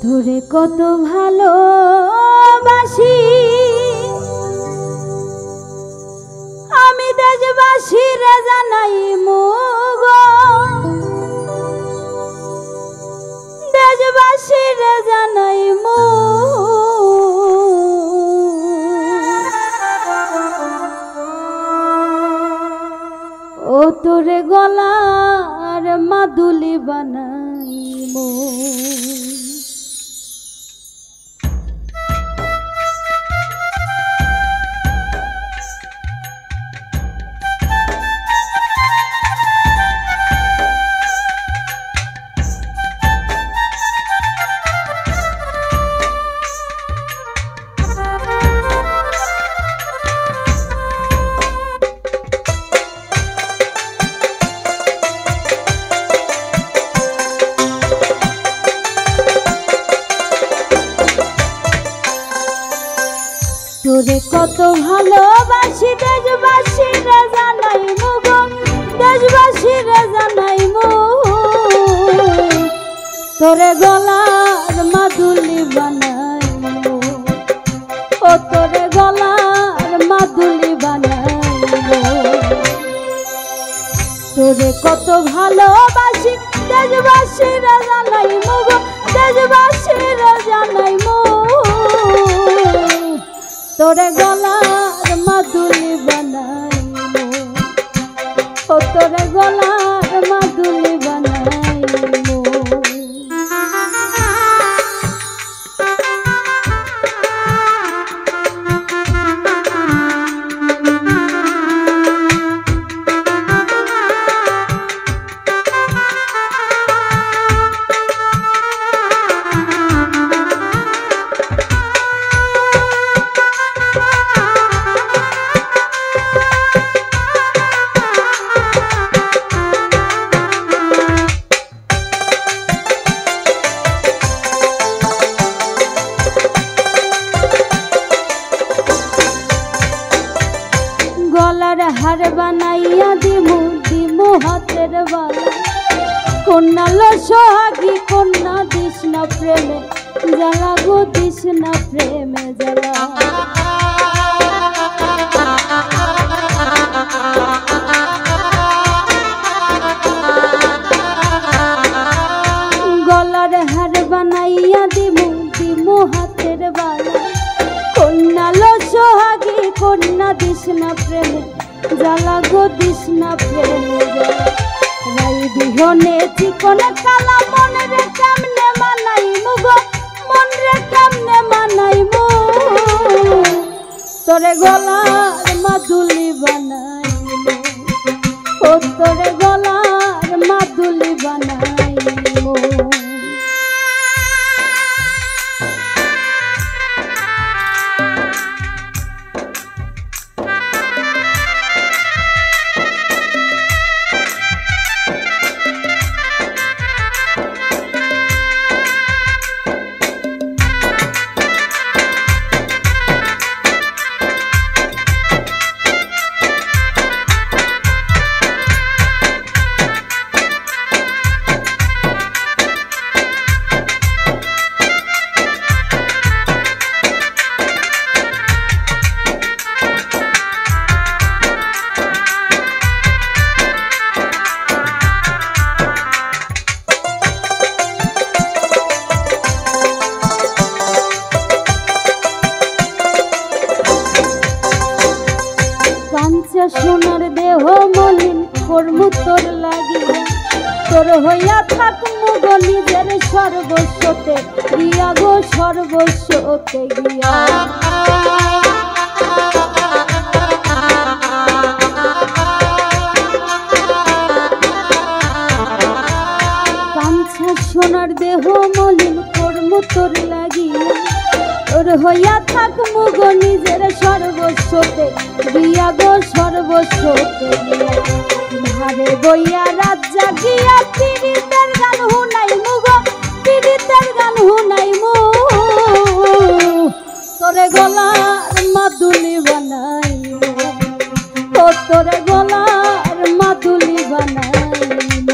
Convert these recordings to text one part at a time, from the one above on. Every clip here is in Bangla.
তোরে কত ভালোবাসি আমি দেশবাসীরে জানাই মুগ দেশবাসীরে জানাই ও তোরে গলার মাদুলি বানাই মো তোরে কত ভালোবাসি দেশবাসীরে জানাই মুগ দেশবাসীরে জানাই তোরে গলার মাদুলি বানাই ও তোরে গলার মাদুলি বানাই তোরে কত ভালোবাসি দেশবাসীরে জানাই মুগ দেশবাসীরে জানাই তোরে গলার মাদুলি বানাইমো ও তোরে গলার মাদুলি বানাইমো গলার হার বানাইয়া দিমু দিমু হাতের বালা কন্যা লো সোহাগী কন্যা দিস না প্রেমে জ্বালা গো দিস না প্রেমে জ্বালা গলার হার বানাইয়া দিমু দিমু হাতের বালা কন্যা লো সোহাগী কন্যা দিস না প্রেমে জ্বালা গো দিস না প্রেমে রাই বিহনে চিকন কালা মন রে কেমনে মানাই মুগ মন রে কেমনে মানাই মু তোরে গলার মাদুলি বানাই ও তোরে গলার মাদুলি বানাই মু সোনার দেহ মলিন কর্ম তোর লাগিয়া তোর হইয়া থাকমু গো নিজের সর্বস্বতে গিয়া গো সর্বস্বতে গিয়া কাঞ্চা সোনার দেহ মলিন কর্ম তোর লাগিয়া তোর হইয়া থাকমু গো নিজের সর্বস্বতে গিয়া গো সর্বস্বতে গিয়া ধারে বইয়া রাত জাগিয়া পীড়িতের গান হুনাই মুগ পীড়িতের গান হুনাই মু তোরে গলার মাদুলি বানাইল, ও তোরে গলার মাদুলি বানাইল।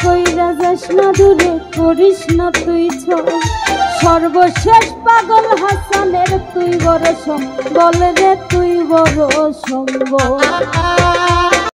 কইরা যাস না দূরে, করিস না তুই ছোট, সর্বশেষ পাগল হাসানের তুই বড় সঙ্গ, বল রে তুই বড় সঙ্গ।